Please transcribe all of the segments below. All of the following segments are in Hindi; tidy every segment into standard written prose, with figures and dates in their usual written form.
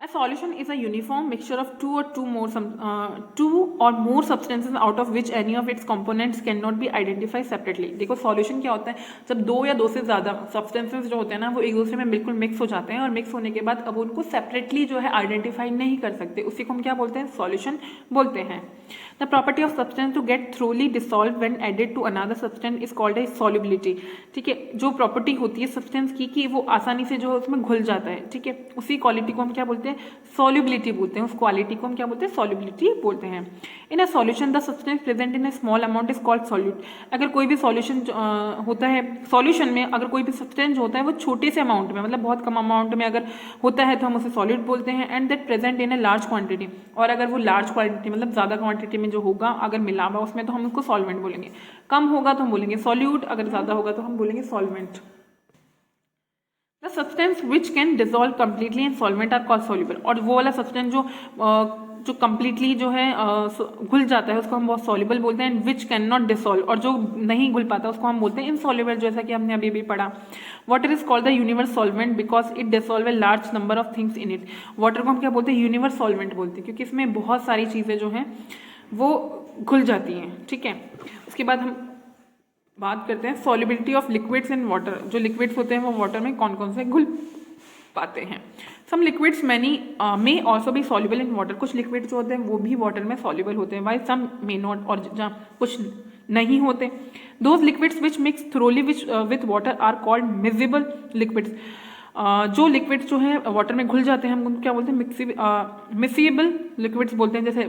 A solution is a uniform mixture of two or more substances out of which any of its components cannot be identified separately. देखो सॉल्यूशन क्या होता है, जब दो या दो से ज़्यादा सब्सटेंसेस जो होते हैं ना वो एक दूसरे में बिल्कुल मिक्स हो जाते हैं और मिक्स होने के बाद अब उनको सेपरेटली जो है आइडेंटिफाई नहीं कर सकते, उसी को हम क्या बोलते हैं, सॉल्यूशन बोलते हैं. The property of substance to get thoroughly dissolve when added to another substance is called a solubility. ठीक है, जो प्रॉपर्टी होती है सब्सटेंस की कि वो आसानी से जो है उसमें घुल जाता है. ठीक है, उसी क्वालिटी को हम क्या बोलते हैं, सॉल्युबिलिटी बोलते हैं. उस क्वालिटी को हम क्या बोलते हैं, सॉल्युबिलिटी बोलते हैं. In a solution the substance present in a small amount is called solute. अगर कोई भी सॉल्यूशन होता है, सॉल्यूशन में अगर कोई भी सब्सटेंस जो होता है वो छोटे से अमाउंट में, मतलब बहुत कम अमाउंट में अगर होता है तो हम उसे सॉल्यूट बोलते हैं. And that present in a large quantity, और अगर वो लार्ज क्वांटिटी मतलब ज़्यादा क्वांटिटी में जो होगा अगर मिला हुआ उसमें तो हम उसको सॉल्वेंट बोलेंगे. कम होगा तो हम बोलेंगे सॉल्यूट, अगर ज़्यादा होगा तो हम बोलेंगे solvent. The substance which can dissolve completely in solvent are called soluble. और वो वाला सब्सटेंस जो कम्प्लीटली जो है घुल जाता है उसको हम बहुत सॉल्युबल बोलते हैं. विच कैन नॉट डिसॉल्व, और जो नहीं घुल पाता उसको हम बोलते हैं इनसॉल्युबल, जैसा कि हमने अभी भी पढ़ा. Water is called the universe solvent because it dissolve a large number of things in it. Water को हम क्या बोलते हैं, यूनिवर्स सॉल्वेंट बोलते हैं, क्योंकि इसमें बहुत सारी चीज़ें जो हैं वो घुल जाती हैं. ठीक है, उसके बाद हम बात करते हैं solubility of liquids in water. जो लिक्विड्स होते हैं वो वाटर में कौन कौन से घुल पाते हैं. Some liquids many may also भी सॉल्युबल इन वाटर. कुछ लिक्विड जो होते हैं वो भी वाटर में सॉल्युबल होते हैं, वाई सम मे नॉट, और जहाँ कुछ नहीं होते. Those liquids which mix thoroughly with water are called miscible liquids. जो लिक्विड्स जो है वाटर में घुल जाते हैं हम उनको क्या बोलते हैं, मिसिएबल लिक्विड्स बोलते हैं. जैसे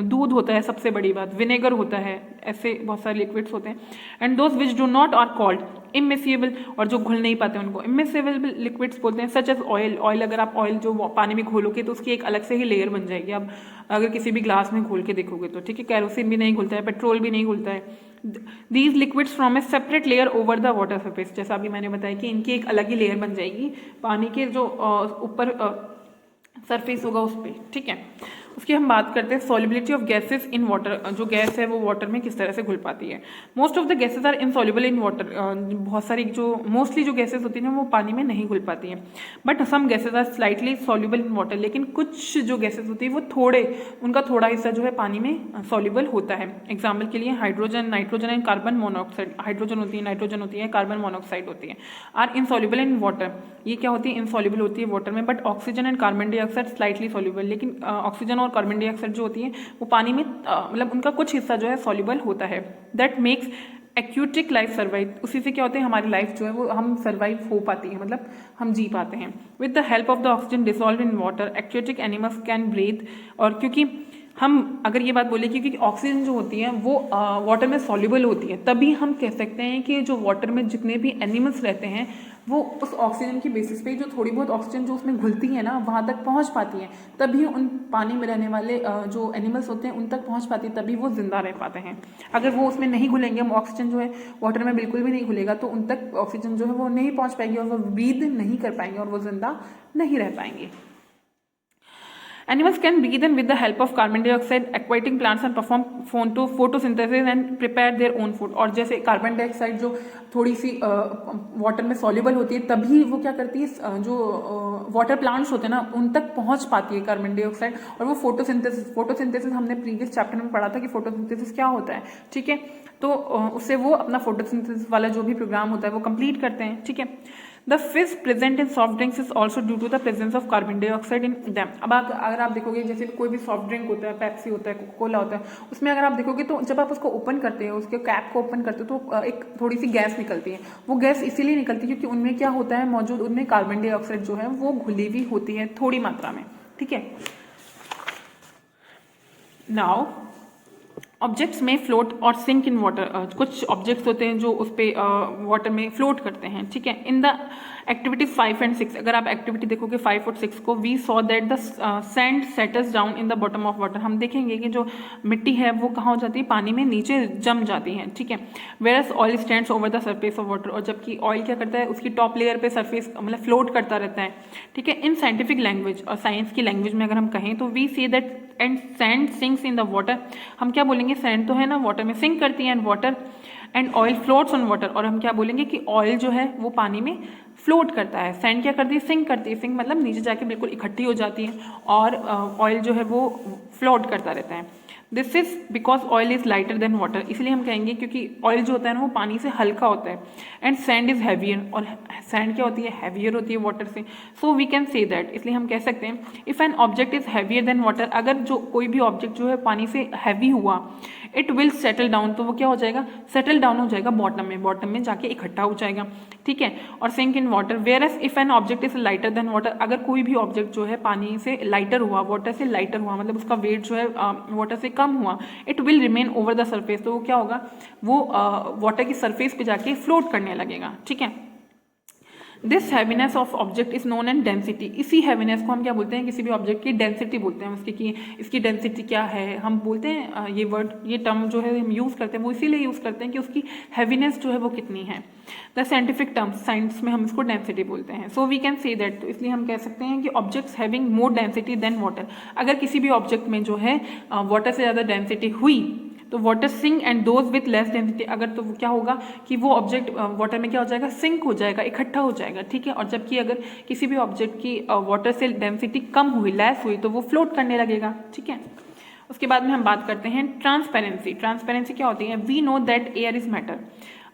दूध होता है, सबसे बड़ी बात, विनेगर होता है, ऐसे बहुत सारे लिक्विड्स होते हैं. And those which do not are called immiscible, और जो घुल नहीं पाते उनको इमिसिएबल लिक्विड्स बोलते हैं. Such as oil. ऑयल अगर आप ऑयल जो पानी में घोलोगे तो उसकी एक अलग से ही लेयर बन जाएगी. अब अगर किसी भी ग्लास में घोल के देखोगे तो ठीक है, कैरोसिन भी नहीं घुलता है, पेट्रोल भी नहीं घुलता है. These liquids from A separate layer over the water surface. जैसा अभी मैंने बताया कि इनकी एक अलग ही लेयर बन जाएगी पानी के जो ऊपर सरफेस होगा उस पर. ठीक है, उसकी हम बात करते हैं solubility of gases in water. जो गैस है वो वाटर में किस तरह से घुल पाती है. Most of the gases are insoluble in water. बहुत सारी जो मोस्टली जो गैसेस होती हैं वो पानी में नहीं घुल पाती हैं. But some gases are slightly soluble in water. लेकिन कुछ जो गैसेस होती है वो उनका थोड़ा हिस्सा जो है पानी में सॉल्युबल होता है. एग्जाम्पल के लिए hydrogen, nitrogen and carbon monoxide. Hydrogen होती है, नाइट्रोजन होती है, कार्बन मोनोऑक्साइड होती है, आर इनसॉल्युबल इन वाटर. ये क्या होती है, इनसॉल्युबल होती है वाटर में. But oxygen and carbon dioxide slightly soluble. लेकिन ऑक्सीजन और कार्बन डाइऑक्साइड जो होती है वो पानी में मतलब उनका कुछ हिस्सा जो है सॉल्युबल होता है. That makes aquatic life survive. उसी से क्या होते हैं, हमारी लाइफ जो है वो हम सर्वाइव हो पाती है, मतलब हम जी पाते हैं. With the help of the oxygen dissolve in water aquatic animals can breathe. और क्योंकि हम अगर ये बात बोले क्योंकि ऑक्सीजन जो होती है वो वाटर में सॉल्युबल होती है, तभी हम कह सकते हैं कि जो वाटर में जितने भी एनिमल्स रहते हैं वो उस ऑक्सीजन की बेसिस पे जो थोड़ी बहुत ऑक्सीजन जो उसमें घुलती है ना वहाँ तक पहुँच पाती है, तभी उन पानी में रहने वाले जो एनिमल्स होते हैं उन तक पहुँच पाती है, तभी वो जिंदा रह पाते हैं. अगर वो उसमें नहीं घुलेंगे, ऑक्सीजन जो है वाटर में बिल्कुल भी नहीं घुलेगा तो उन तक ऑक्सीजन जो है वो नहीं पहुँच पाएगी और वो ब्रीथ नहीं कर पाएंगे और वो जिंदा नहीं रह पाएंगे. Animals can breathe in with the help of carbon dioxide. Aquatic plants and perform photosynthesis and prepare their own food. और जैसे कार्बन डाइऑक्साइड जो थोड़ी सी वाटर में सॉल्युबल होती है तभी वो क्या करती है, जो वाटर प्लांट्स होते हैं ना उन तक पहुंच पाती है कार्बन डाइऑक्साइड. और वो फोटोसिंथेसिस हमने प्रीवियस चैप्टर में पढ़ा था कि फोटोसिंथेसिस क्या होता है. ठीक है, तो उससे वो अपना फोटोसिंथेसिस वाला जो भी प्रोग्राम होता है वो कंप्लीट करते हैं. ठीक है, the fizz present in soft drinks is also due to the presence of carbon dioxide in them. अब अगर आप देखोगे जैसे कोई भी सॉफ्ट ड्रिंक होता है, पेप्सी होता है, कोका कोला होता है, उसमें अगर आप देखोगे तो जब आप उसको ओपन करते हैं, उसके कैप को ओपन करते हो तो एक थोड़ी सी गैस निकलती है. वो गैस इसीलिए निकलती है क्योंकि उनमें क्या होता है मौजूद, उनमें कार्बन डाइऑक्साइड जो है वो घुली हुई होती है थोड़ी मात्रा में. ठीक है, नाउ ऑब्जेक्ट्स में फ्लोट और सिंक इन वाटर. कुछ ऑब्जेक्ट्स होते हैं जो उस पर वाटर में फ्लोट करते हैं. ठीक है, इन द एक्टिविटी 5 and 6, अगर आप एक्टिविटी देखोगे 5 और 6 को, we saw that the sand settles down in the bottom of water. हम देखेंगे कि जो मिट्टी है वो कहाँ हो जाती है, पानी में नीचे जम जाती है. ठीक है, whereas oil stands over the surface of water. और जबकि ऑयल क्या करता है, उसकी टॉप लेयर पे सरफेस मतलब फ्लोट करता रहता है. ठीक है, इन साइंटिफिक लैंग्वेज और साइंस की लैंग्वेज में अगर हम कहें तो we see that and sand sinks in the water. हम क्या बोलेंगे, सैंड तो है ना वाटर में सिंक करती है, and water and oil floats on water, और हम क्या बोलेंगे कि ऑयल जो है वो पानी में फ्लोट करता है। सैंड क्या करती है, सिंक करती है, सिंक मतलब नीचे जाके बिल्कुल इकट्ठी हो जाती है, और ऑयल जो है वो फ्लोट करता रहता है। This is because oil is lighter than water, इसलिए हम कहेंगे क्योंकि ऑयल जो होता है ना वो पानी से हल्का होता है। एंड सैंड इज हैवियर, और सैंड क्या होती है, हैवियर होती है वाटर से। So we can say that, इसलिए हम कह सकते हैं if an object is heavier than water, अगर जो कोई भी ऑब्जेक्ट जो है पानी से हैवी हुआ, इट विल सेटल डाउन, तो वो क्या हो जाएगा, सेटल डाउन हो जाएगा बॉटम में जाके इकट्ठा हो जाएगा, ठीक है, और sink in water. Whereas if an object is lighter than water, अगर कोई भी ऑब्जेक्ट जो है पानी से लाइटर हुआ, वाटर से लाइटर हुआ, मतलब उसका वेट जो है वाटर से कम हुआ, it will remain over the surface, तो वो क्या होगा, वो वाटर की सरफेस पे जाके फ्लोट करने लगेगा, ठीक है। This heaviness of object is known and density, इसी हैवीनेस को हम क्या बोलते हैं, किसी भी ऑब्जेक्ट की डेंसिटी बोलते हैं उसकी, कि इसकी डेंसिटी क्या है, हम बोलते हैं ये वर्ड, ये टर्म जो है हम यूज़ करते हैं वो इसीलिए यूज़ करते हैं कि उसकी हैवीनेस जो है वो कितनी है। द साइंटिफिक टर्म, साइंस में हम इसको डेंसिटी बोलते हैं। So we can say that, तो इसलिए हम कह सकते हैं कि objects having more density than water, अगर किसी भी ऑब्जेक्ट में जो है वाटर से ज़्यादा डेंसिटी हुई तो water sink, and those with less density, अगर तो क्या होगा कि वो ऑब्जेक्ट वाटर में क्या हो जाएगा, सिंक हो जाएगा, इकट्ठा हो जाएगा, ठीक है। और जबकि अगर किसी भी ऑब्जेक्ट की वाटर से डेंसिटी कम हुई, लेस हुई, तो वो फ्लोट करने लगेगा, ठीक है। उसके बाद में हम बात करते हैं ट्रांसपेरेंसी। ट्रांसपेरेंसी क्या होती है, we know that air is matter,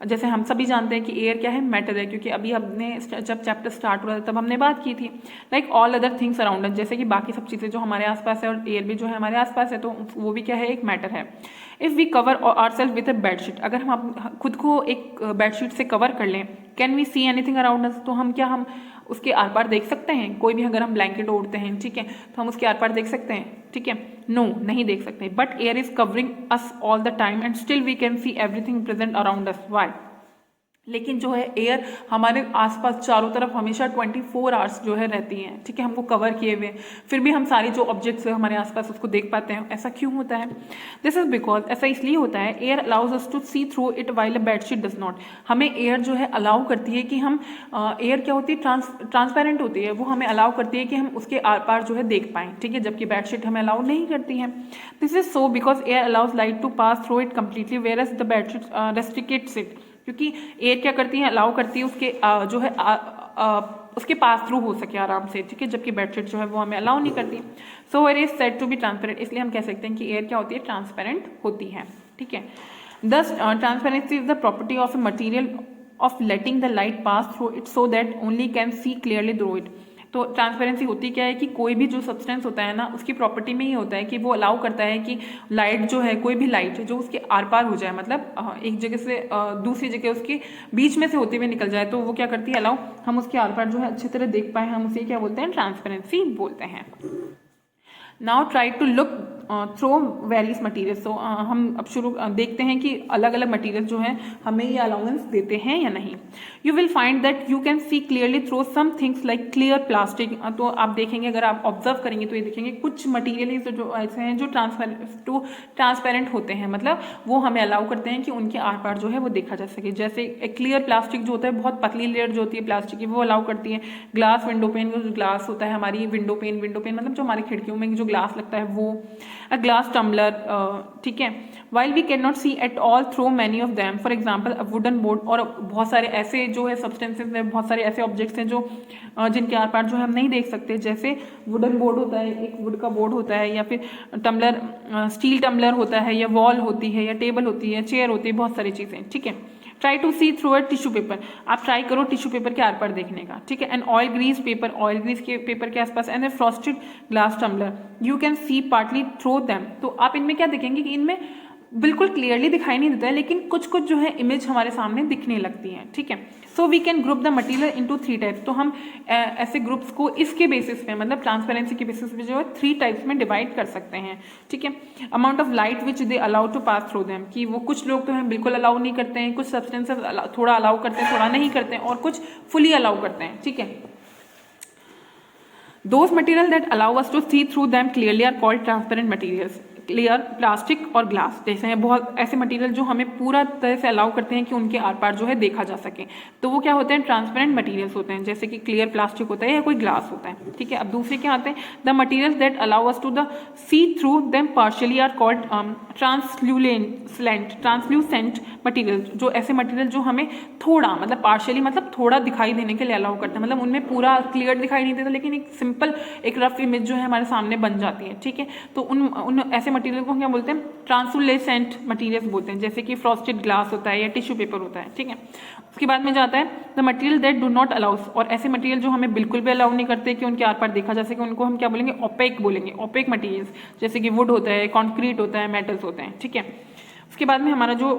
जैसे हम सभी जानते हैं कि एयर क्या है, मैटर है, क्योंकि अभी हमने जब चैप्टर स्टार्ट हुआ था तब हमने बात की थी। Like all other things around us, जैसे कि बाकी सब चीज़ें जो हमारे आसपास है, और एयर भी जो है हमारे आसपास है, तो वो भी क्या है, एक मैटर है। If we cover ourself with a bedsheet, अगर हम खुद को एक बेडशीट से कवर कर लें, can we see anything around us, तो हम उसके आर पार देख सकते हैं, कोई भी अगर हम ब्लैंकेट ओढ़ते हैं, ठीक है, तो हम उसके आर पार देख सकते हैं, ठीक है, नो, नहीं देख सकते। But air is covering us all the time and still we can see everything present around us, why, लेकिन जो है एयर हमारे आसपास चारों तरफ हमेशा 24 आवर्स जो है रहती हैं, ठीक है, हमको कवर किए हुए, फिर भी हम सारी जो ऑब्जेक्ट्स है हमारे आसपास उसको देख पाते हैं। ऐसा क्यों होता है, दिस इज बिकॉज, ऐसा इसलिए होता है, air allows us to see through it while a bedsheet does not, हमें एयर जो है अलाउ करती है कि हम एयर क्या होती है, ट्रांसपेरेंट होती है, वो हमें अलाउ करती है कि हम उसके आर पार जो है देख पाएँ, ठीक है, जबकि बेडशीट हमें अलाउ नहीं करती है। This is so because air allows light to pass through it completely, whereas the bedsheet restricts it, क्योंकि एयर क्या करती है, अलाउ करती है उसके जो है उसके पास थ्रू हो सके आराम से, ठीक है, जबकि बेडशीट जो है वो हमें अलाउ नहीं करती। So air is said to be transparent, इसलिए हम कह सकते हैं कि एयर क्या होती है, ट्रांसपेरेंट होती है, ठीक है। दस transparency is the property of A material of letting the light pass through it so that only can see clearly through it. तो ट्रांसपेरेंसी होती क्या है कि कोई भी जो सब्सटेंस होता है ना, उसकी प्रॉपर्टी में ही होता है कि वो अलाउ करता है कि लाइट जो है, कोई भी लाइट जो उसके आर पार हो जाए, मतलब एक जगह से दूसरी जगह उसके बीच में से होते हुए निकल जाए, तो वो क्या करती है, अलाउ, हम उसके आर पार जो है अच्छी तरह देख पाए, हम उसे क्या बोलते हैं, ट्रांसपेरेंसी बोलते हैं। Now try to look through various material, so हम अब शुरू देखते हैं कि अलग अलग मटीरियल जो है हमें ये अलाउंस देते हैं या नहीं। You will find that you can see clearly through some things like clear plastic, तो आप देखेंगे, अगर आप ऑब्जर्व करेंगे तो ये देखेंगे कुछ मटीरियल जो ऐसे हैं जो ट्रांसपेरेंट होते हैं, मतलब वो हमें अलाउ करते हैं कि उनके आर पार जो है वो देखा जा सके। जैसे एक क्लियर प्लास्टिक जो होता है, बहुत पतली लेयर जो होती है प्लास्टिक की, वो अलाउ करती है। ग्लास विंडो पेन, जो ग्लास होता है हमारी विंडो पेन मतलब जो हमारी खिड़कियों में जो ग्लास लगता है वो। अ ग्लास टम्बलर, ठीक है, while we cannot see at all through many of them, for example a wooden board, और बहुत सारे ऐसे जो है सब्सटेंसेज हैं, बहुत सारे ऐसे ऑब्जेक्ट्स हैं जो जिनके आर पार जो है हम नहीं देख सकते, जैसे वुडन बोर्ड होता है, एक वुड का बोर्ड होता है, या फिर टम्बलर, स्टील टम्बलर होता है, या वॉल होती है, या टेबल होती है, चेयर होती है, बहुत सारी चीज़ें, ठीक है। Try to see through a tissue paper, आप ट्राई करो टिश्यू पेपर के आर पार देखने का, ठीक है। And oil grease paper, oil grease के पेपर के आसपास, and a frosted glass tumbler, you can see partly through them, तो आप इनमें क्या देखेंगे कि इनमें बिल्कुल क्लियरली दिखाई नहीं देता है, लेकिन कुछ कुछ जो है इमेज हमारे सामने दिखने लगती है, ठीक है। So we can group the material into 3 types, तो हम ऐसे ग्रुप्स को इसके बेसिस पे, मतलब ट्रांसपेरेंसी के बेसिस पे जो है 3 टाइप्स में डिवाइड कर सकते हैं, ठीक है। Amount of light which they allow to pass through them, कि वो कुछ लोग तो हैं बिल्कुल अलाउ नहीं करते हैं, कुछ सब्सटेंसेस थोड़ा अलाउ करते हैं, थोड़ा नहीं करते हैं, और कुछ फुली अलाउ करते हैं, ठीक है। Those materials that allow us to see through them clearly are called transparent materials. Clear plastic और ग्लास जैसे हैं बहुत ऐसे मटेरियल जो हमें पूरा तरह से अलाउ करते हैं कि उनके आर पार जो है देखा जा सके, तो वो क्या होते हैं, ट्रांसपेरेंट मटेरियल्स होते हैं, जैसे कि क्लियर प्लास्टिक होता है या कोई ग्लास होता है, ठीक है। अब दूसरे क्या आते हैं, the materials that allow us to the see through them partially are called translucent material, जो ऐसे मटीरियल जो हमें थोड़ा मतलब पार्शियली मतलब थोड़ा दिखाई देने के लिए अलाउ करते हैं, मतलब उनमें पूरा क्लियर दिखाई नहीं देता लेकिन एक सिंपल एक रफ इमेज जो है हमारे सामने बन जाती है, ठीक है। तो उन ऐसे मटीरियल को क्या बोलते हैं, ट्रांसलूसेंट मटीरियल्स बोलते हैं, जैसे कि फ्रॉस्टेड ग्लास होता है या टिश्यू पेपर होता है, ठीक है। उसके बाद में जाता है the material that do not allow us, और ऐसे मटीरियल जो हमें बिल्कुल भी अलाउ नहीं करते कि उनके आर पार देखा जा सके, उनको हम क्या बोलेंगे, ओपेक बोलेंगे, ओपेक मटीरियल्स, जैसे कि वुड होता है, कॉन्क्रीट होता है, मेटल्स होते हैं, ठीक है। उसके बाद में हमारा जो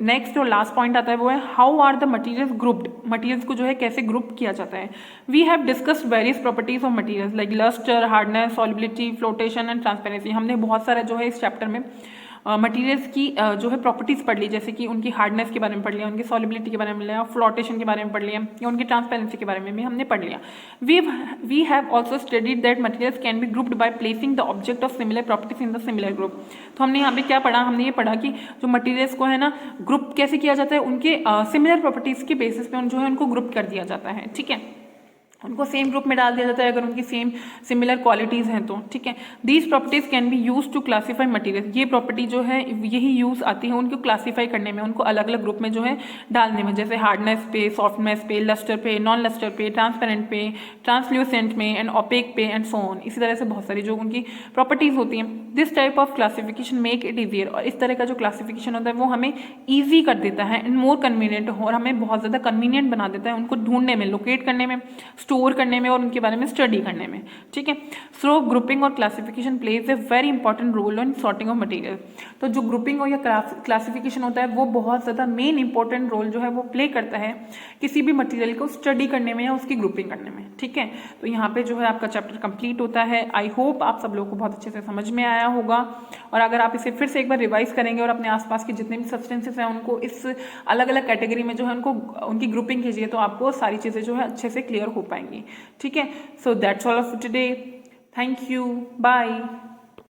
नेक्स्ट और लास्ट पॉइंट आता है वो है how are the materials grouped, materials को जो है कैसे ग्रुप किया जाता है। We have discussed various properties of materials like lustre, hardness, solubility, flotation and transparency. हमने बहुत सारा जो है इस चैप्टर में मटीरियल्स की जो है प्रॉपर्टीज पढ़ ली, जैसे कि उनकी हार्डनेस के बारे में पढ़ लिया, उनकी सॉलिबिलिटी के बारे में लिया, फ्लोटेशन के बारे में पढ़ लिया, या उनकी ट्रांसपेरेंसी के बारे में भी हमने पढ़ लिया। We have also studied that materials can be grouped by placing the object of similar properties in the similar group. तो हमने यहाँ पे क्या पढ़ा, हमने ये पढ़ा कि जो मटीरियल्स को है ना ग्रुप कैसे किया जाता है, उनके सिमिलर प्रॉपर्टीज के बेसिस पे जो है उनको ग्रुप कर दिया जाता है, ठीक है। उनको सेम ग्रुप में डाल दिया जाता है अगर उनकी सेम सिमिलर क्वालिटीज़ हैं तो, ठीक है। These properties can be use to classify material, ये प्रॉपर्टी जो है यही यूज आती है उनको क्लासीफाई करने में, उनको अलग अलग ग्रुप में जो है डालने में, जैसे हार्डनेस पे, सॉफ्टनेस पे, लस्टर पे, नॉन लस्टर पे, ट्रांसपेरेंट पे, ट्रांसल्यूसेंट में, एंड ओपेक पे, एंड सो ऑन। इसी तरह से बहुत सारी जो उनकी प्रॉपर्टीज होती हैं। This type of classification make it easier, और इस तरह का जो क्लासिफिकेशन होता है वो हमें ईजी कर देता है एंड मोर कन्वीनियंट, और हमें बहुत ज़्यादा कन्वीनियंट बना देता है उनको ढूंढने में, लोकेट करने में, स्टोर करने में और उनके बारे में स्टडी करने में, ठीक है। सो ग्रुपिंग और classification plays a very important role in sorting of material. तो जो ग्रुपिंग और या क्लासिफिकेशन होता है वो बहुत ज़्यादा मेन इंपॉर्टेंट रोल जो है वो प्ले करता है किसी भी मटीरियल को स्टडी करने में या उसकी ग्रुपिंग करने में, ठीक है। तो यहाँ पे जो है आपका चैप्टर कंप्लीट होता है। आई होप आप सब लोगों को बहुत अच्छे से समझ में आया होगा, और अगर आप इसे फिर से एक बार रिवाइज करेंगे और अपने आसपास के जितने भी सब्सटेंसेस हैं उनको इस अलग अलग कैटेगरी में जो है उनको उनकी ग्रुपिंग कीजिए, तो आपको सारी चीज़ें जो है अच्छे से क्लियर हो पाएंगी, ठीक है। So that's all of today, thank you, bye.